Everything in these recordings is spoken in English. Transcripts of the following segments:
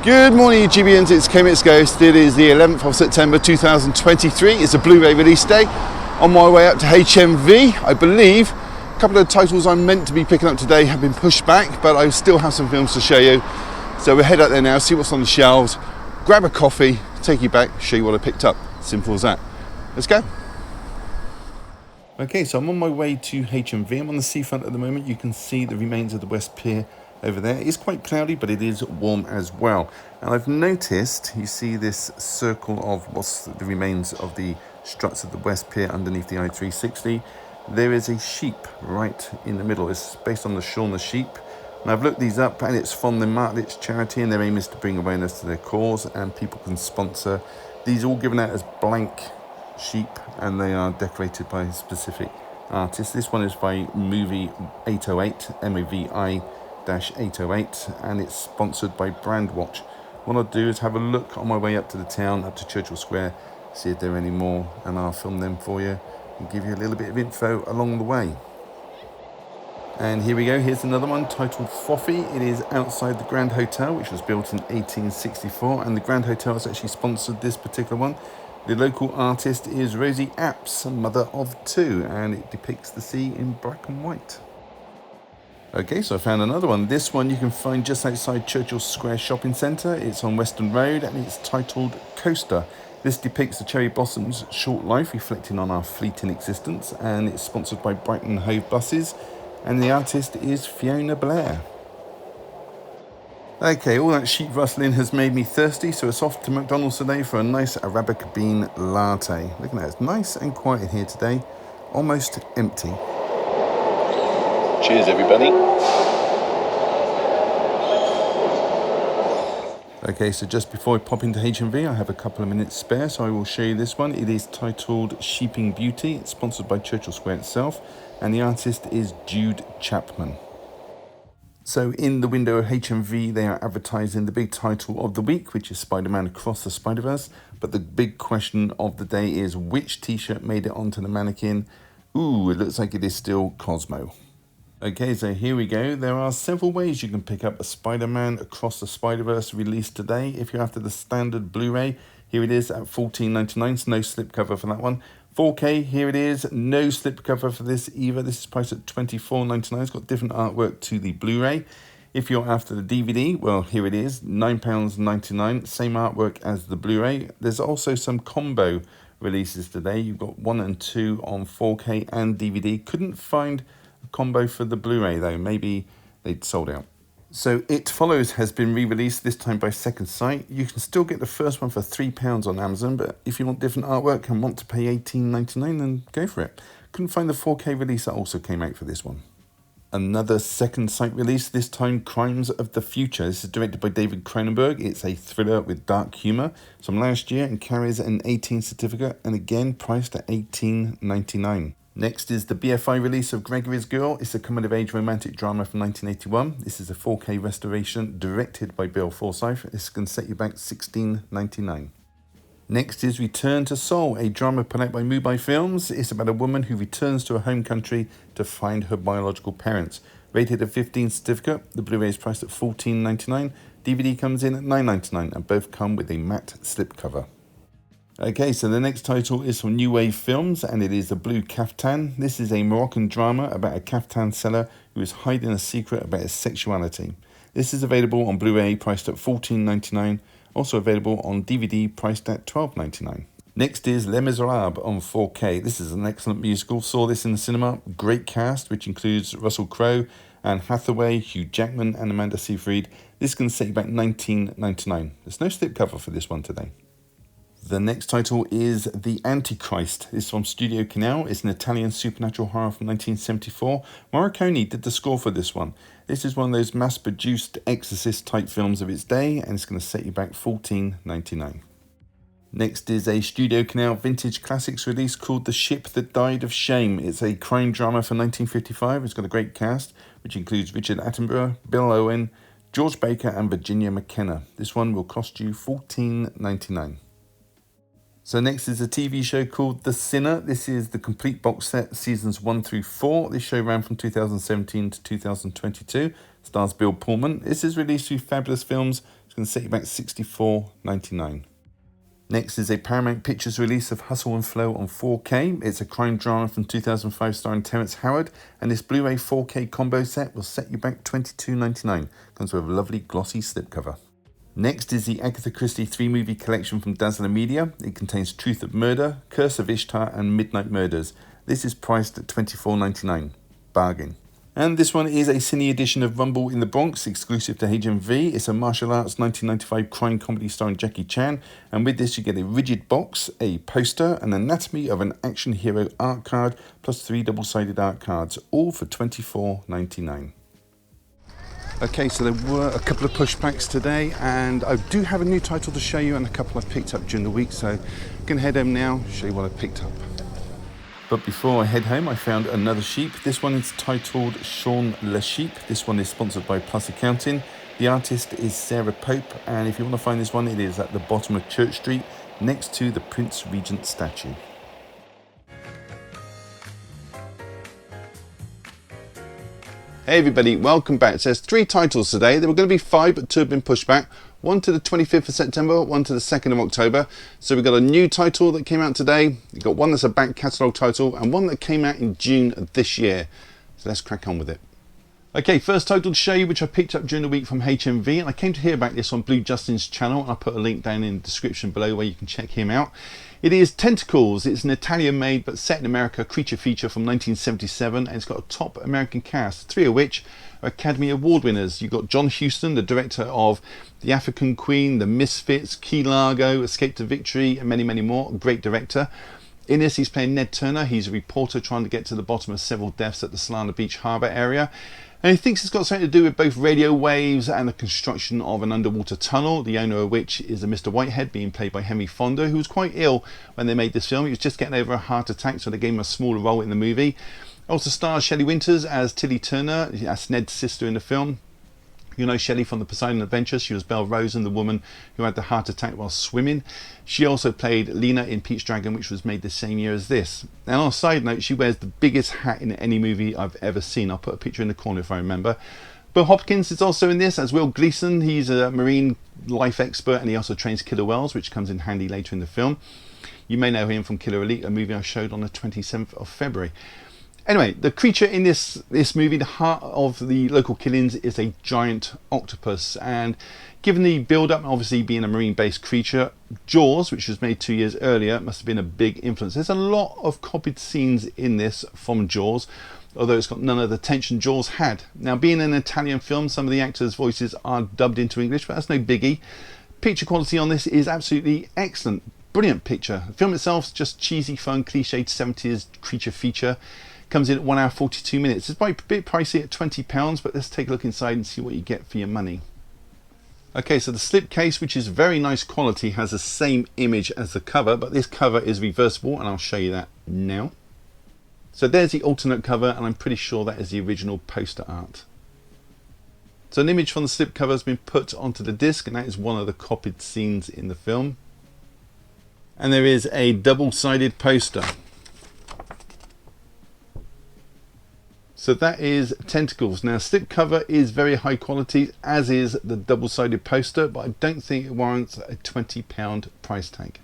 Good morning YouTubians, it's Kemit's Ghost. It is the 11th of September 2023. It's a Blu-ray release day. On my way up to HMV, I believe a couple of titles I'm meant to be picking up today have been pushed back, but I still have some films to show you. So we'll head out there now, see what's on the shelves, grab a coffee, take you back, show you what I picked up. Simple as that. Let's go. Okay, so I'm on my way to HMV. I'm on the seafront at the moment. You can see the remains of the West Pier over there. It's quite cloudy, but it is warm as well. And I've noticed, you see this circle of what's the remains of the struts of the West Pier underneath the I-360. There is a sheep right in the middle. It's based on the Shauna sheep. And I've looked these up, and it's from the Martlets charity, and their aim is to bring awareness to their cause, and people can sponsor. These are all given out as blank sheep, and they are decorated by specific artists. This one is by Movie 808, MOVI-808, and it's sponsored by Brandwatch. What I'll do is have a look on my way up to the town, up to Churchill Square, see if there are any more, and I'll film them for you and give you a little bit of info along the way. And here we go, here's another one titled Frothy. It is outside the Grand Hotel, which was built in 1864, and the Grand Hotel has actually sponsored this particular one. The local artist is Rosie Apps, mother of two, and it depicts the sea in black and white. Okay, so I found another one. This one you can find just outside Churchill Square Shopping Centre. It's on Western Road, and it's titled Coaster. This depicts the cherry blossom's short life, reflecting on our fleeting existence, and it's sponsored by Brighton Hove Buses, and the artist is Fiona Blair. Okay, all that sheep rustling has made me thirsty, so it's off to McDonald's today for a nice Arabica bean latte. Look at that, it's nice and quiet in here today, almost empty. Cheers, everybody. Okay, so just before I pop into HMV, I have a couple of minutes spare, so I will show you this one. It is titled Sheeping Beauty. It's sponsored by Churchill Square itself, and the artist is Jude Chapman. So in the window of HMV, they are advertising the big title of the week, which is Spider-Man Across the Spider-Verse. But the big question of the day is, which t-shirt made it onto the mannequin? Ooh, it looks like it is still Cosmo. Okay, so here we go. There are several ways you can pick up a Spider-Man Across the Spider-Verse released today. If you're after the standard Blu-ray, here it is at $14.99, so no slipcover for that one. 4K, here it is, no slipcover for this either. This is priced at $24.99. It's got different artwork to the Blu-ray. If you're after the DVD, well, here it is, £9.99, same artwork as the Blu-ray. There's also some combo releases today. You've got 1 and 2 on 4K and DVD. Couldn't find a combo for the Blu-ray though. Maybe they'd sold out. So It Follows has been re-released, this time by Second Sight. You can still get the first one for £3 on Amazon, but if you want different artwork and want to pay $18.99, then go for it. Couldn't find the 4K release that also came out for this one. Another Second Sight release, this time Crimes of the Future. This is directed by David Cronenberg. It's a thriller with dark humour. It's from last year and carries an 18 certificate, and again priced at $18.99. Next is the BFI release of Gregory's Girl. It's a coming-of-age romantic drama from 1981. This is a 4K restoration directed by Bill Forsyth. This can set you back $16.99. Next is Return to Seoul, a drama put out by Mubai Films. It's about a woman who returns to her home country to find her biological parents. Rated at 15 certificate, the Blu-ray is priced at $14.99. DVD comes in at $9.99, and both come with a matte slipcover. Okay, so the next title is from New Wave Films, and it is The Blue Kaftan. This is a Moroccan drama about a kaftan seller who is hiding a secret about his sexuality. This is available on Blu-ray, priced at $14.99. Also available on DVD, priced at $12.99. Next is Les Miserables on 4K. This is an excellent musical. Saw this in the cinema. Great cast, which includes Russell Crowe, Anne Hathaway, Hugh Jackman, and Amanda Seyfried. This can set you back $19.99. There's no slipcover for this one today. The next title is The Antichrist. It's from Studio Canal. It's an Italian supernatural horror from 1974. Morricone did the score for this one. This is one of those mass-produced exorcist-type films of its day, and it's going to set you back $14.99. Next is a Studio Canal vintage classics release called The Ship That Died of Shame. It's a crime drama from 1955. It's got a great cast, which includes Richard Attenborough, Bill Owen, George Baker, and Virginia McKenna. This one will cost you $14.99. So next is a TV show called The Sinner. This is the complete box set, seasons 1 through 4. This show ran from 2017 to 2022. Stars Bill Pullman. This is released through Fabulous Films. It's going to set you back $64.99. Next is a Paramount Pictures release of Hustle and Flow on 4K. It's a crime drama from 2005 starring Terrence Howard, and this Blu-ray 4K combo set will set you back $22.99. Comes with a lovely glossy slipcover. Next is the Agatha Christie 3-movie collection from Dazzler Media. It contains Truth of Murder, Curse of Ishtar and Midnight Murders. This is priced at $24.99. Bargain. And this one is a cine edition of Rumble in the Bronx, exclusive to HMV. It's a martial arts 1995 crime comedy starring Jackie Chan. And with this you get a rigid box, a poster, an anatomy of an action hero art card, plus 3 double-sided art cards, all for $24.99. Okay, so there were a couple of pushbacks today, and I do have a new title to show you and a couple I've picked up during the week, so I'm going to head home now, show you what I picked up. But before I head home, I found another sheep. This one is titled Shaun Le Sheep. This one is sponsored by Plus Accounting. The artist is Sarah Pope, and if you want to find this one, it is at the bottom of Church Street, next to the Prince Regent statue. Hey everybody, welcome back. So there's 3 titles today. There were going to be 5, but 2 have been pushed back. One to the 25th of September, one to the 2nd of October. So we've got a new title that came out today. We've got one that's a back catalogue title and one that came out in June of this year. So let's crack on with it. Okay, first title to show you, which I picked up during the week from HMV, and I came to hear about this on Blue Justin's channel, and I'll put a link down in the description below where you can check him out. It is Tentacles. It's an Italian-made but set in America creature feature from 1977, and it's got a top American cast, 3 of which are Academy Award winners. You've got John Huston, the director of The African Queen, The Misfits, Key Largo, Escape to Victory, and many, many more. A great director. In this, he's playing Ned Turner. He's a reporter trying to get to the bottom of several deaths at the Solana Beach Harbour area. And he thinks it's got something to do with both radio waves and the construction of an underwater tunnel, the owner of which is a Mr. Whitehead, being played by Henry Fonda, who was quite ill when they made this film. He was just getting over a heart attack, so they gave him a smaller role in the movie. Also stars Shelley Winters as Tilly Turner, that's Ned's sister in the film. You know Shelley from the Poseidon Adventure. She was Belle Rosen, the woman who had the heart attack while swimming. She also played Lena in Pete's Dragon, which was made the same year as this. And on a side note, she wears the biggest hat in any movie I've ever seen. I'll put a picture in the corner if I remember. Bill Hopkins is also in this as Will Gleason. He's a marine life expert, and he also trains killer whales, which comes in handy later in the film. You may know him from Killer Elite, a movie I showed on the 27th of February. Anyway, the creature in this movie, the heart of the local killings, is a giant octopus. And given the build-up, obviously being a marine-based creature, Jaws, which was made 2 years earlier, must have been a big influence. There's a lot of copied scenes in this from Jaws, although it's got none of the tension Jaws had. Now, being an Italian film, some of the actors' voices are dubbed into English, but that's no biggie. Picture quality on this is absolutely excellent. Brilliant picture. The film itself is just cheesy, fun, cliched 70s creature feature. Comes in at 1 hour 42 minutes. It's probably a bit pricey at £20, but let's take a look inside and see what you get for your money. Okay, so the slipcase, which is very nice quality, has the same image as the cover, but this cover is reversible, and I'll show you that now. So there's the alternate cover, and I'm pretty sure that is the original poster art. So an image from the slipcover has been put onto the disc, and that is one of the copied scenes in the film. And there is a double-sided poster. So that is Tentacles. Now, slipcover is very high quality, as is the double-sided poster, but I don't think it warrants a £20 price tag.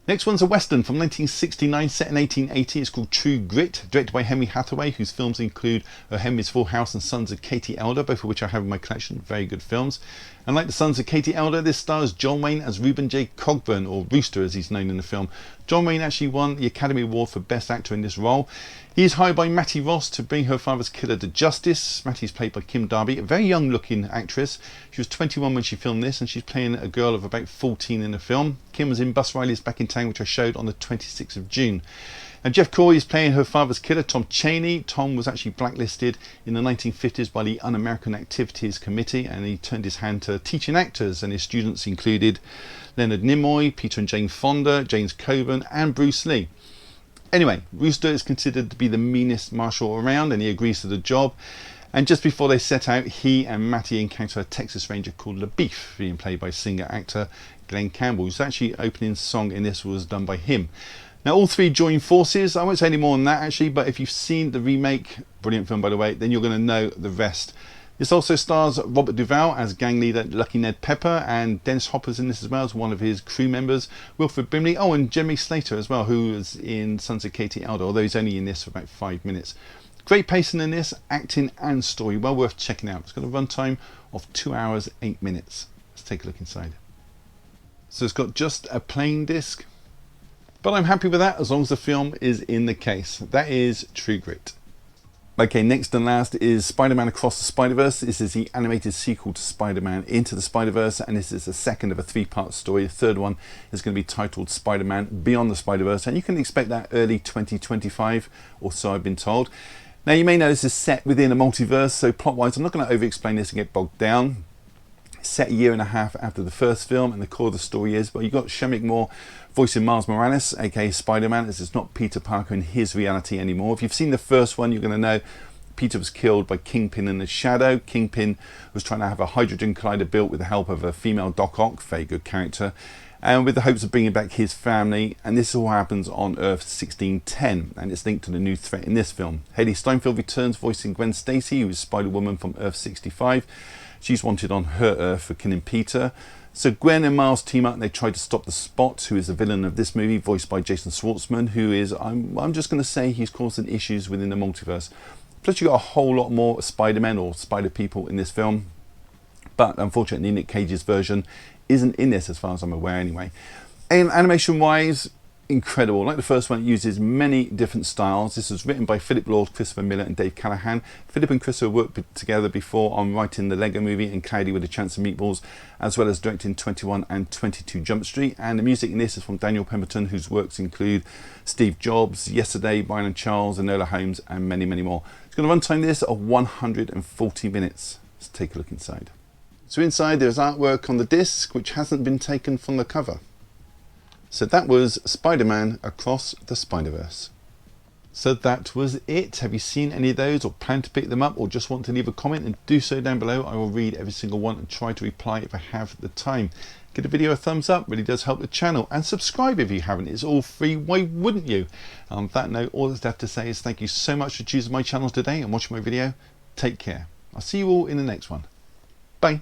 Next one's a Western from 1969, set in 1880. It's called True Grit, directed by Henry Hathaway, whose films include Henry's Full House and Sons of Katie Elder, both of which I have in my collection. Very good films. And like the Sons of Katie Elder, this stars John Wayne as Reuben J. Cogburn, or Rooster as he's known in the film. John Wayne actually won the Academy Award for Best Actor in this role. He is hired by Mattie Ross to bring her father's killer to justice. Mattie's played by Kim Darby, a very young looking actress. She was 21 when she filmed this, and she's playing a girl of about 14 in the film. Kim was in Bus Riley's Back in Town, which I showed on the 26th of June. And Jeff Corey is playing her father's killer, Tom Chaney. Tom was actually blacklisted in the 1950s by the Un-American Activities Committee, and he turned his hand to teaching actors, and his students included Leonard Nimoy, Peter and Jane Fonda, James Coburn, and Bruce Lee. Anyway, Rooster is considered to be the meanest marshal around, and he agrees to the job. And just before they set out, he and Mattie encounter a Texas Ranger called LaBeef, being played by singer-actor Glenn Campbell, whose actually opening song in this was done by him. Now, all 3 join forces. I won't say any more than that, actually, but if you've seen the remake, brilliant film by the way, then you're going to know the rest. This also stars Robert Duvall as gang leader Lucky Ned Pepper, and Dennis Hopper's in this as well as one of his crew members, Wilfred Brimley, and Jemmy Slater as well, who was in Sons of Katie Elder, although he's only in this for about 5 minutes. Great pacing in this, acting and story, well worth checking out. It's got a runtime of 2 hours 8 minutes. Let's take a look inside. So it's got just a plain disc, but I'm happy with that as long as the film is in the case. That is True Grit. Okay, next and last is Spider-Man Across the Spider-Verse. This is the animated sequel to Spider-Man Into the Spider-Verse, and this is the second of a 3-part story. The third one is going to be titled Spider-Man Beyond the Spider-Verse, and you can expect that early 2025, or so I've been told. Now, you may know this is set within a multiverse, so plot-wise, I'm not going to over-explain this and get bogged down. It's set a year and a half after the first film, and the core of the story is, well, you've got Shamik Moore voicing Miles Morales, aka Spider-Man. This is not Peter Parker in his reality anymore. If you've seen the first one, you're going to know Peter was killed by Kingpin in the Shadow. Kingpin was trying to have a hydrogen collider built with the help of a female Doc Ock, very good character, and with the hopes of bringing back his family. And this all happens on Earth 1610, and it's linked to the new threat in this film. Hailee Steinfeld returns voicing Gwen Stacy, who is Spider-Woman from Earth 65. She's wanted on her Earth for killing Peter. So Gwen and Miles team up and they try to stop the Spot, who is the villain of this movie, voiced by Jason Schwartzman, who is, I'm just going to say, he's causing issues within the multiverse. Plus you got a whole lot more Spider-Men or Spider people in this film, but unfortunately Nick Cage's version isn't in this as far as I'm aware anyway. And animation wise, incredible. Like the first one, it uses many different styles. This was written by Philip Lord, Christopher Miller and Dave Callahan. Philip and Chris have worked together before on writing the Lego Movie and Cloudy with a Chance of Meatballs, as well as directing 21 and 22 Jump Street. And the music in this is from Daniel Pemberton, whose works include Steve Jobs, Yesterday, Brian and Charles, Enola Holmes, and many, many more. It's got a runtime this of 140 minutes. Let's take a look inside. So inside there's artwork on the disc which hasn't been taken from the cover. So that was Spider-Man Across the Spider-Verse. So that was it. Have you seen any of those or plan to pick them up or just want to leave a comment? And do so down below. I will read every single one and try to reply if I have the time. Give the video a thumbs up, really does help the channel. And subscribe if you haven't. It's all free. Why wouldn't you? On that note, all that's left to say is thank you so much for choosing my channel today and watching my video. Take care. I'll see you all in the next one. Bye.